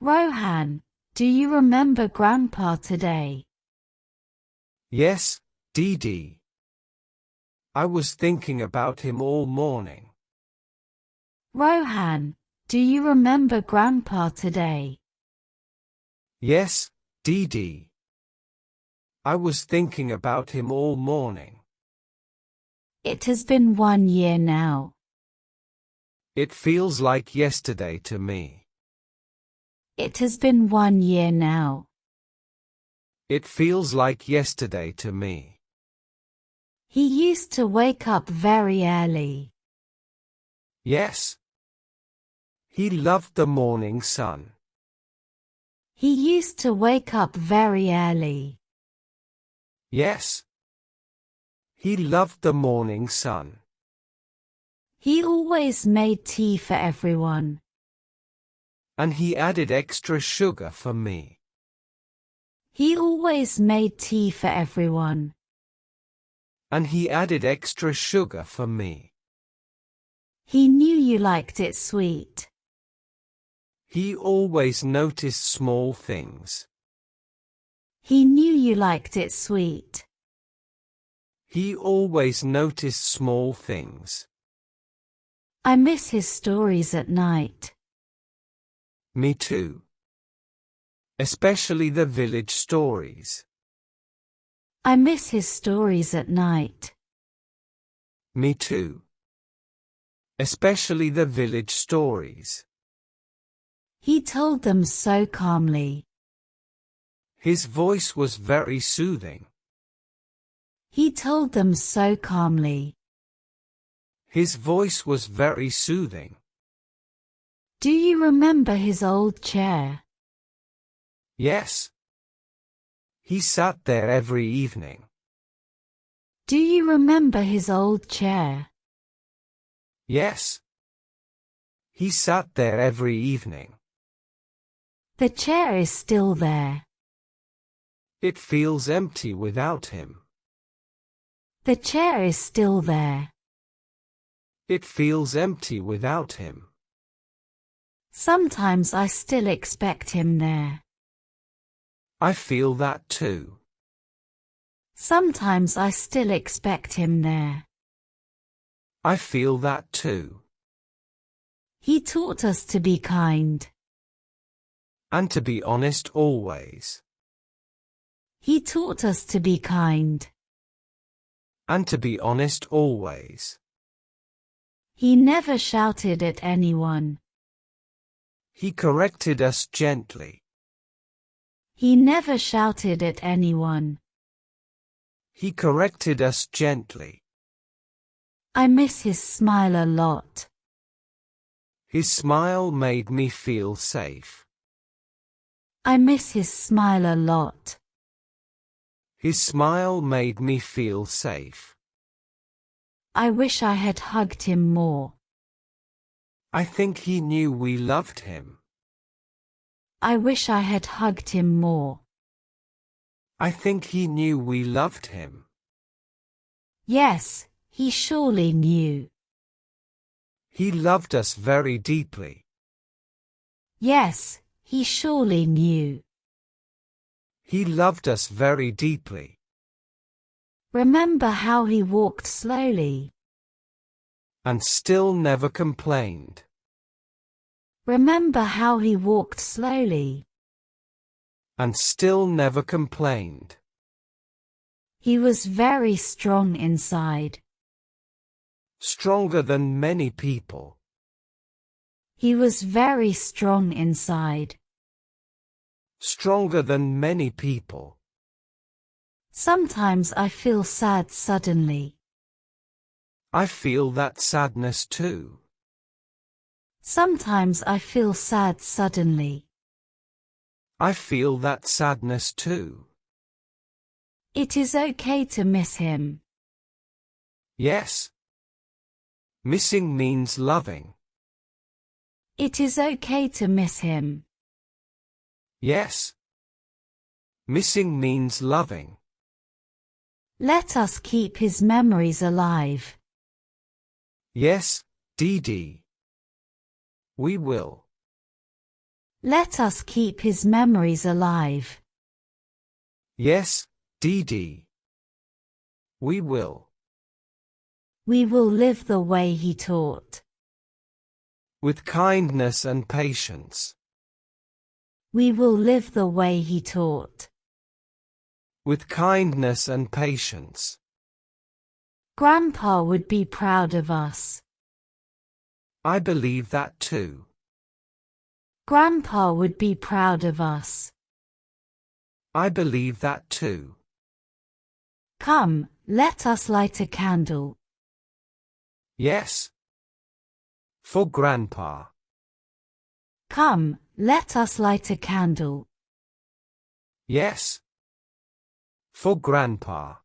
Rohan, do you remember Grandpa today? Yes, Dee Dee. I was thinking about him all morning. Rohan, do you remember Grandpa today? Yes, Dee Dee. I was thinking about him all morning. It has been 1 year now. It feels like yesterday to me. It has been 1 year now. It feels like yesterday to me. He used to wake up very early. Yes. He loved the morning sun. He used to wake up very early. Yes. He loved the morning sun. He always made tea for everyone. And he added extra sugar for me. He always made tea for everyone. And he added extra sugar for me. He knew you liked it sweet. He always noticed small things. He knew you liked it sweet. He always noticed small things. I miss his stories at night. Me too. Especially the village stories. I miss his stories at night. Me too. Especially the village stories. He told them so calmly. His voice was very soothing. He told them so calmly. His voice was very soothing. Do you remember his old chair? Yes. He sat there every evening. Do you remember his old chair? Yes. He sat there every evening. The chair is still there. It feels empty without him. The chair is still there. It feels empty without him. Sometimes I still expect him there. I feel that too. Sometimes I still expect him there. I feel that too. He taught us to be kind. And to be honest always. He taught us to be kind. And to be honest always. He never shouted at anyone. He corrected us gently. He never shouted at anyone. He corrected us gently. I miss his smile a lot. His smile made me feel safe. I miss his smile a lot. His smile made me feel safe. I wish I had hugged him more. I think he knew we loved him. I wish I had hugged him more. I think he knew we loved him. Yes, he surely knew. He loved us very deeply. Yes, he surely knew. He loved us very deeply. Remember how he walked slowly. And still never complained. Remember how he walked slowly. And still never complained. He was very strong inside. Stronger than many people. He was very strong inside. Stronger than many people. Sometimes I feel sad suddenly. I feel that sadness too. Sometimes I feel sad suddenly. I feel that sadness too. It is okay to miss him. Yes. Missing means loving. It is okay to miss him. Yes. Missing means loving. Let us keep his memories alive. Yes, Dee Dee. We will. Let us keep his memories alive. Yes, Dee Dee. We will. We will live the way he taught. With kindness and patience. We will live the way he taught. With kindness and patience. Grandpa would be proud of us. I believe that too. Grandpa would be proud of us. I believe that too. Come, let us light a candle. Yes. For Grandpa. Come, let us light a candle. Yes. For Grandpa.